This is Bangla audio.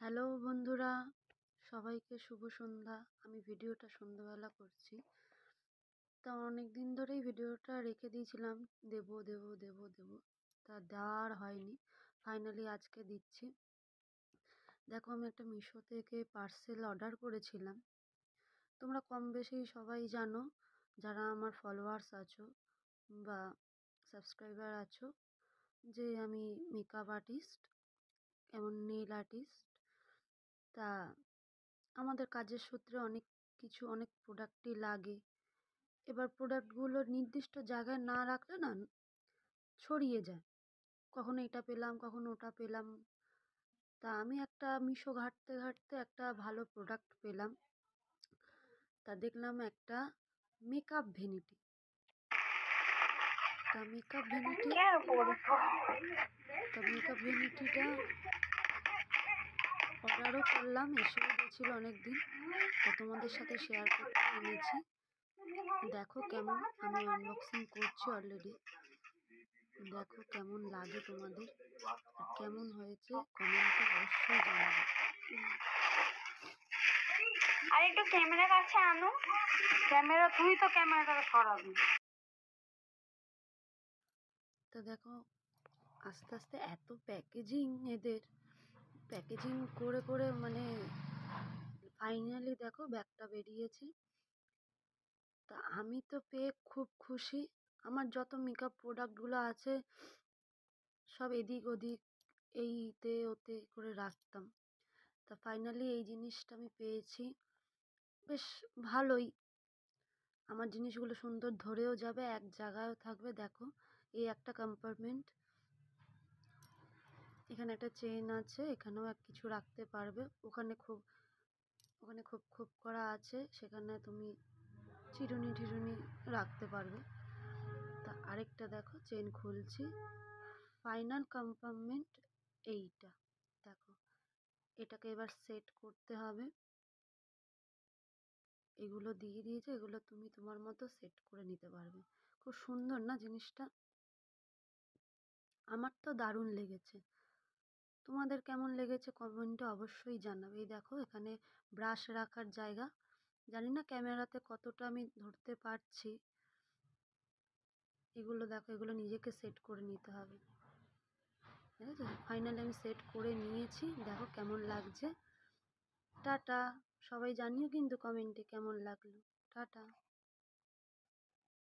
হ্যালো বন্ধুরা, সবাইকে শুভ সন্ধ্যা। আমি ভিডিওটা সন্ধ্যাবেলা করছি। তা অনেক দিন ধরেই ভিডিওটা রেখে দিয়েছিলাম, দেব দেব দেব দেব, তা দেওয়ার হয়নি। ফাইনালি আজকে দিচ্ছি। দেখো, আমি একটা মিশো থেকে পার্সেল অর্ডার করেছিলাম। তোমরা কম বেশি সবাই জানো, যারা আমার ফলোয়ার্স আছো বা সাবস্ক্রাইবার আছো, যে আমি মেকআপ আর্টিস্ট, এমন নেইল আর্টিস্ট। তা আমাদের কাজের সূত্রে অনেক প্রোডাক্টই লাগে। এবার প্রোডাক্টগুলো নির্দিষ্ট জায়গায় না রাখলে না ছড়িয়ে যায়, কখনো এটা পেলাম কখনো ওটা পেলাম। তা আমি একটা মিশো ঘাঁটতে ঘাঁটতে একটা ভালো প্রোডাক্ট পেলাম। তা দেখলাম একটা মেকআপ ভ্যানিটি। তা মেকআপ ভ্যানিটিটা অর্ডারও করলাম, এসেও গেছিলো অনেকদিন। তা তোমাদের সাথে শেয়ার করতে এনেছি। দেখো কেমন, আমি আনবক্সিং করছি অলরেডি। দেখো কেমন লাগে তোমাদের, আর কেমন হয়েছে কমেন্টে অবশ্যই জানাবে। আর একটু ক্যামেরা কাছে আনো, ক্যামেরা তুই তো ক্যামেরাটাকে সরাবি। তো দেখো আস্তে আস্তে এত প্যাকেজিং, এদের প্যাকেজিং করে করে মানে ফাইনালি দেখো ব্যাগটা বেরিয়েছে। তা আমি তো পেয়ে খুব খুশি। আমার যত মেকআপ প্রোডাক্টগুলো আছে সব এদিক ওদিক এইতে ওতে করে রাখতাম। তা ফাইনালি এই জিনিসটা আমি পেয়েছি, বেশ ভালোই। আমার জিনিসগুলো সুন্দর ধরেও যাবে, এক জায়গায়ও থাকবে। দেখো, এই একটা কম্পার্টমেন্ট, এখানে একটা চেন আছে, এখানেও কিছু রাখতে পারবে। ওখানে খুব খুব করা আছে, সেখানে তুমি চিরুনি টিরুনি রাখতে পারবে। তা আরেকটা দেখো, চেন খুলছি, ফাইনাল কম্পার্টমেন্ট এইটা। দেখো, এটাকে এবার সেট করতে হবে। এগুলো দিয়ে দিয়েছে, এগুলো তুমি তোমার মতো সেট করে নিতে পারবে। খুব সুন্দর না জিনিসটা? আমার তো দারুণ লেগেছে। তোমাদের কেমন লেগেছে কমেন্টে অবশ্যই জানাবে। এই দেখো, এখানে ব্রাশ রাখার জায়গা। জানি না ক্যামেরাতে কতটা আমি ধরতে পারছি। এগুলো দেখো, এগুলো নিজেকে সেট করে নিতে হবে। ঠিক আছে, ফাইনালি আমি সেট করে নিয়েছি। দেখো কেমন লাগছে। টাটা। সবাই জানিও কিন্তু কমেন্টে কেমন লাগলো। টাটা।